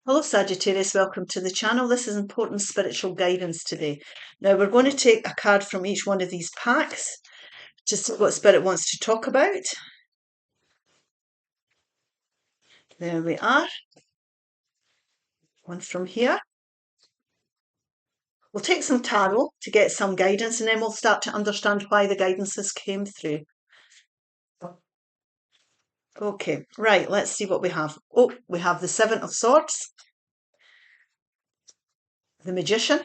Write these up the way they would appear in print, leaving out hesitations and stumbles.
Hello Sagittarius, welcome to the channel. This is important spiritual guidance today. Now we're going to take a card from each one of these packs to see what Spirit wants to talk about. There we are. One from here. We'll take some tarot to get some guidance and then we'll start to understand why the guidances came through. Okay, right, let's see what we have. Oh, we have the Seven of Swords. The Magician.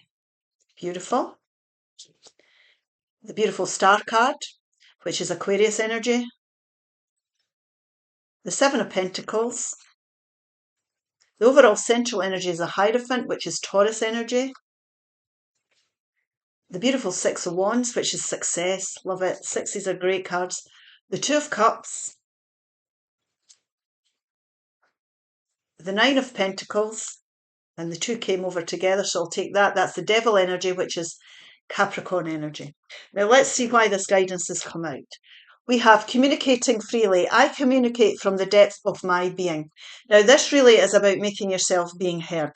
Beautiful. The beautiful Star card, which is Aquarius energy. The Seven of Pentacles. The overall central energy is a Hierophant, which is Taurus energy. The beautiful Six of Wands, which is success. Love it. Sixes are great cards. The Two of Cups. The Nine of Pentacles. And the two came over together, so I'll take that. That's the Devil energy, which is Capricorn energy. Now let's see why this guidance has come out. We have communicating freely. I communicate from the depth of my being. Now this really is about making yourself being heard.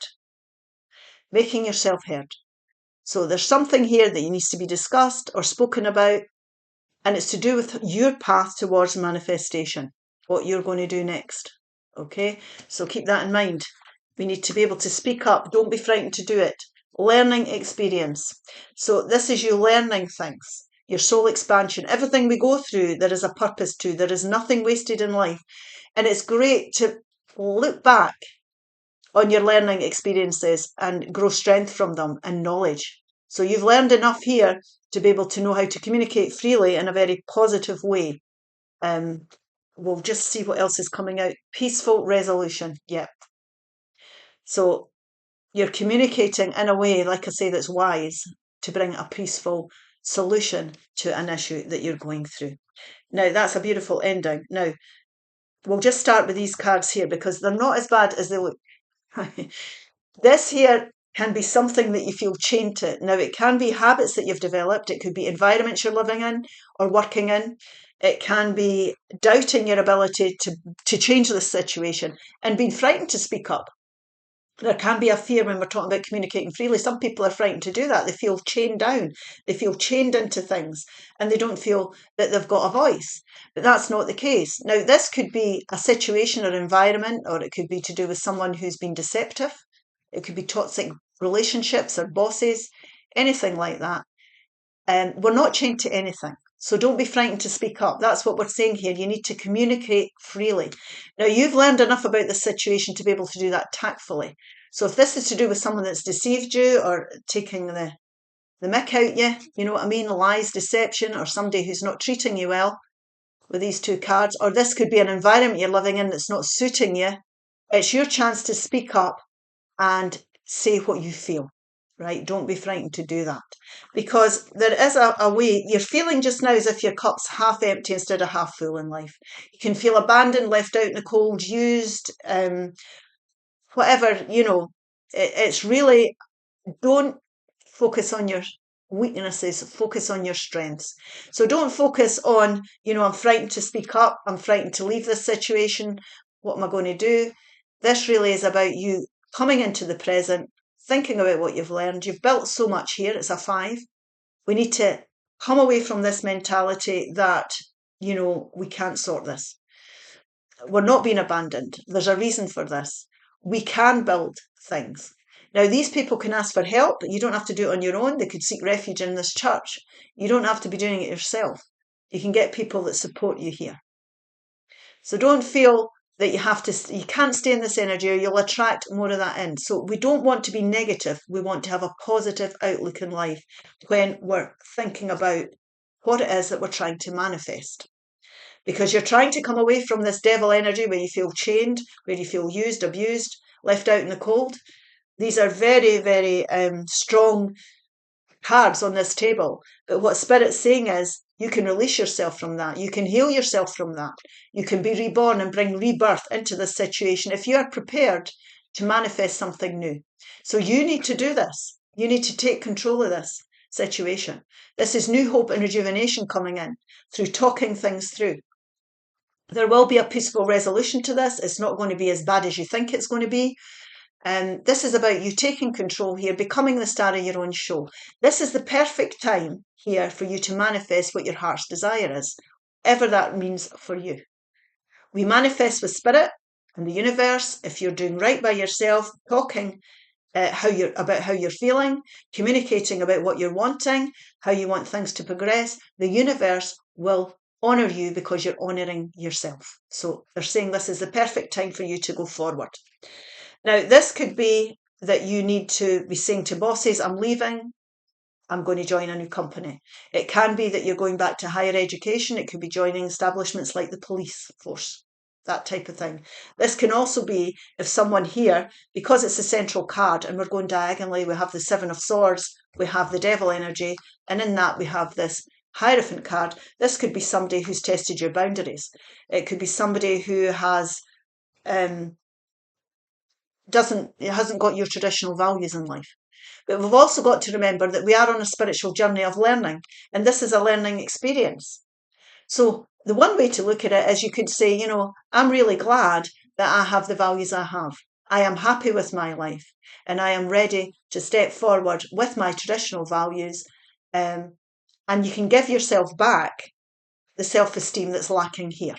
Making yourself heard. So there's something here that needs to be discussed or spoken about, and it's to do with your path towards manifestation, what you're going to do next. Okay, so keep that in mind. We need to be able to speak up. Don't be frightened to do it. Learning experience. So this is you learning things, your soul expansion. Everything we go through, there is a purpose to. There is nothing wasted in life. And it's great to look back on your learning experiences and grow strength from them and knowledge. So you've learned enough here to be able to know how to communicate freely in a very positive way. We'll just see what else is coming out. Peaceful resolution. Yep. So you're communicating in a way, like I say, that's wise to bring a peaceful solution to an issue that you're going through. Now, that's a beautiful ending. Now, we'll just start with these cards here because they're not as bad as they look. This here can be something that you feel chained to. Now, it can be habits that you've developed. It could be environments you're living in or working in. It can be doubting your ability to change the situation and being frightened to speak up. There can be a fear when we're talking about communicating freely. Some people are frightened to do that. They feel chained down. They feel chained into things and they don't feel that they've got a voice. But that's not the case. Now, this could be a situation or environment, or it could be to do with someone who's been deceptive. It could be toxic relationships or bosses, anything like that. We're not chained to anything. So don't be frightened to speak up. That's what we're saying here. You need to communicate freely. Now, you've learned enough about the situation to be able to do that tactfully. So if this is to do with someone that's deceived you or taking the mick out you, you know what I mean, lies, deception, or somebody who's not treating you well with these two cards, or this could be an environment you're living in that's not suiting you, it's your chance to speak up and say what you feel. Right? Don't be frightened to do that because there is a way. You're feeling just now as if your cup's half empty instead of half full in life. You can feel abandoned, left out in the cold, used, whatever, you know. It's really, don't focus on your weaknesses, focus on your strengths. So don't focus on, you know, I'm frightened to speak up, I'm frightened to leave this situation, what am I going to do? This really is about you coming into the present, thinking about what you've learned. You've built so much here. It's a 5. We need to come away from this mentality that, you know, we can't sort this. We're not being abandoned. There's a reason for this. We can build things. Now, these people can ask for help, but you don't have to do it on your own. They could seek refuge in this church. You don't have to be doing it yourself. You can get people that support you here. So don't feel that you can't stay in this energy or you'll attract more of that in. So we don't want to be negative. We want to have a positive outlook in life when we're thinking about what it is that we're trying to manifest. Because you're trying to come away from this devil energy where you feel chained, where you feel used, abused, left out in the cold. These are very, very strong cards on this table. But what Spirit's saying is, you can release yourself from that. You can heal yourself from that. You can be reborn and bring rebirth into this situation if you are prepared to manifest something new. So you need to do this. You need to take control of this situation. This is new hope and rejuvenation coming in through talking things through. There will be a peaceful resolution to this. It's not going to be as bad as you think it's going to be. This is about you taking control here, becoming the star of your own show. This is the perfect time here for you to manifest what your heart's desire is, whatever that means for you. We manifest with spirit and the universe if you're doing right by yourself, talking about how you're feeling, communicating about what you're wanting, how you want things to progress. The universe will honour you because you're honouring yourself. So they're saying this is the perfect time for you to go forward. Now, this could be that you need to be saying to bosses, I'm leaving, I'm going to join a new company. It can be that you're going back to higher education. It could be joining establishments like the police force, that type of thing. This can also be if someone here, because it's a central card and we're going diagonally, we have the Seven of Swords, we have the Devil energy, and in that we have this Hierophant card. This could be somebody who's tested your boundaries. It could be somebody who has hasn't got your traditional values in life. But we've also got to remember that we are on a spiritual journey of learning, and this is a learning experience. So the one way to look at it is you could say, I'm really glad that I have the values I have. I am happy with my life, and I am ready to step forward with my traditional values. And you can give yourself back the self-esteem that's lacking here,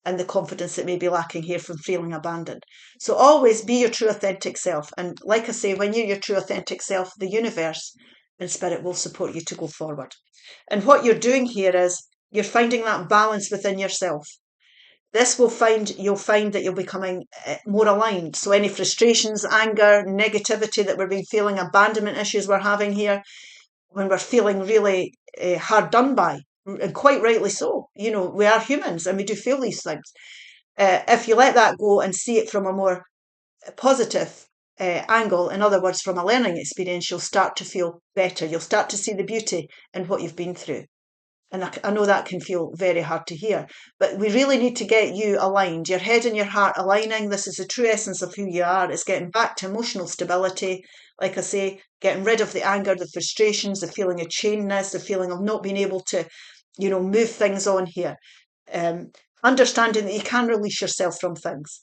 and the confidence that may be lacking here from feeling abandoned. So always be your true authentic self. And like I say, when you're your true authentic self, the universe and spirit will support you to go forward. And what you're doing here is you're finding that balance within yourself. You'll find that you're becoming more aligned. So any frustrations, anger, negativity that we've been feeling, abandonment issues we're having here, when we're feeling really hard done by, and quite rightly so. We are humans and we do feel these things. If you let that go and see it from a more positive angle, in other words, from a learning experience, you'll start to feel better. You'll start to see the beauty in what you've been through. And I know that can feel very hard to hear, but we really need to get you aligned, your head and your heart aligning. This is the true essence of who you are. It's getting back to emotional stability. Like I say, getting rid of the anger, the frustrations, the feeling of chainedness, the feeling of not being able to, move things on here. Understanding that you can release yourself from things,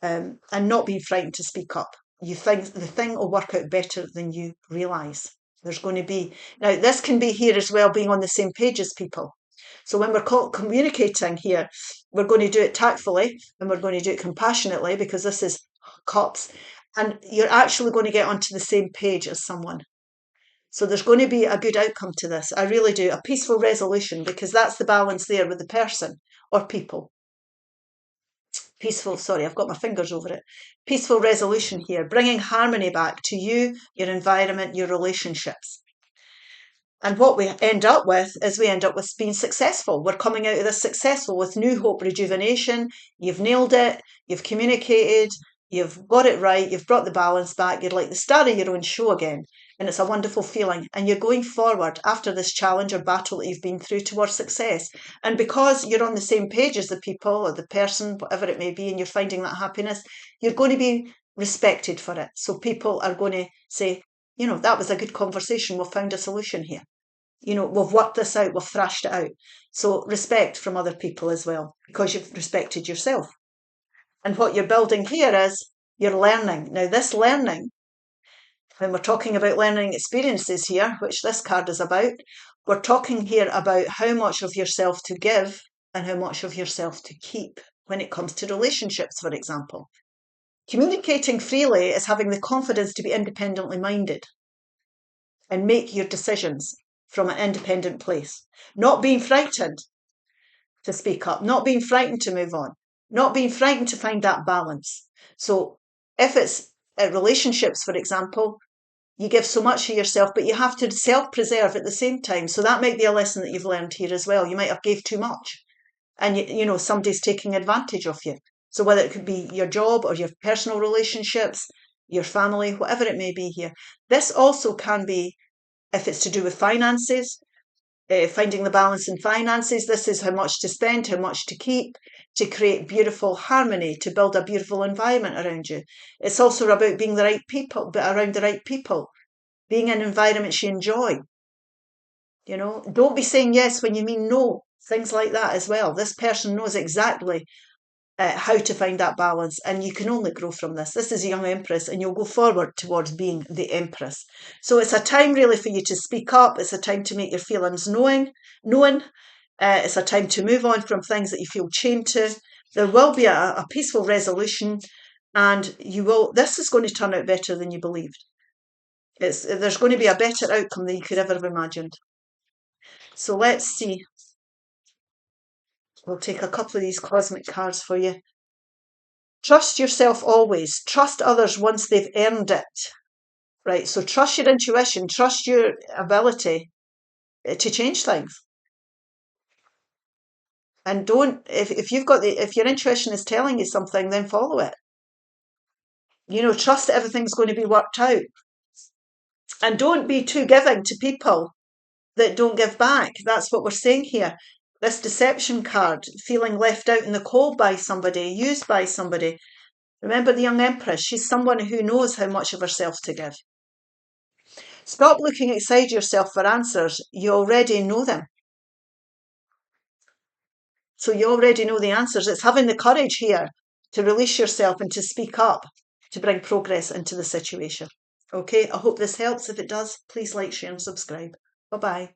and not being frightened to speak up. You think the thing will work out better than you realise. There's going to be, now this can be here as well, being on the same page as people. So when we're communicating here, we're going to do it tactfully and we're going to do it compassionately, because this is cups, and you're actually going to get onto the same page as someone. So there's going to be a good outcome to this. I really do. A peaceful resolution, because that's the balance there with the person or people. I've got my fingers over it. Peaceful resolution here, bringing harmony back to you, your environment, your relationships. And what we end up with being successful. We're coming out of this successful with new hope, rejuvenation. You've nailed it. You've communicated. You've got it right. You've brought the balance back. You're like the star of your own show again. And it's a wonderful feeling. And you're going forward after this challenge or battle that you've been through towards success. And because you're on the same page as the people or the person, whatever it may be, and you're finding that happiness, you're going to be respected for it. So people are going to say, that was a good conversation. We've found a solution here. We've worked this out. We've thrashed it out. So respect from other people as well, because you've respected yourself. And what you're building here is you're learning. Now, this learning, when we're talking about learning experiences here, which this card is about, we're talking here about how much of yourself to give and how much of yourself to keep when it comes to relationships, for example. Communicating freely is having the confidence to be independently minded and make your decisions from an independent place. Not being frightened to speak up, not being frightened to move on, not being frightened to find that balance. So if it's relationships, for example, you give so much of yourself, but you have to self-preserve at the same time. So that might be a lesson that you've learned here as well. You might have gave too much, and somebody's taking advantage of you. So whether it could be your job or your personal relationships, your family, whatever it may be here. This also can be, if it's to do with finances, finding the balance in finances. This is how much to spend, how much to keep, to create beautiful harmony, to build a beautiful environment around you. It's also about being the right people, but around the right people, being in environments you enjoy. Don't be saying yes when you mean no, things like that as well. This person knows exactly how to find that balance, and you can only grow from this. This is a young Empress, and you'll go forward towards being the Empress. So it's a time really for you to speak up. It's a time to make your feelings known. It's a time to move on from things that you feel chained to. There will be a peaceful resolution, and this is going to turn out better than you believed. There's going to be a better outcome than you could ever have imagined. So let's see. We'll take a couple of these cosmic cards for you. Trust yourself always. Trust others once they've earned it. Right, so trust your intuition. Trust your ability to change things. And don't, if your intuition is telling you something, then follow it. Trust that everything's going to be worked out. And don't be too giving to people that don't give back. That's what we're saying here. This deception card, feeling left out in the cold by somebody, used by somebody. Remember the young Empress, she's someone who knows how much of herself to give. Stop looking outside yourself for answers. You already know them. So you already know the answers. It's having the courage here to release yourself and to speak up, to bring progress into the situation. Okay, I hope this helps. If it does, please like, share and subscribe. Bye-bye.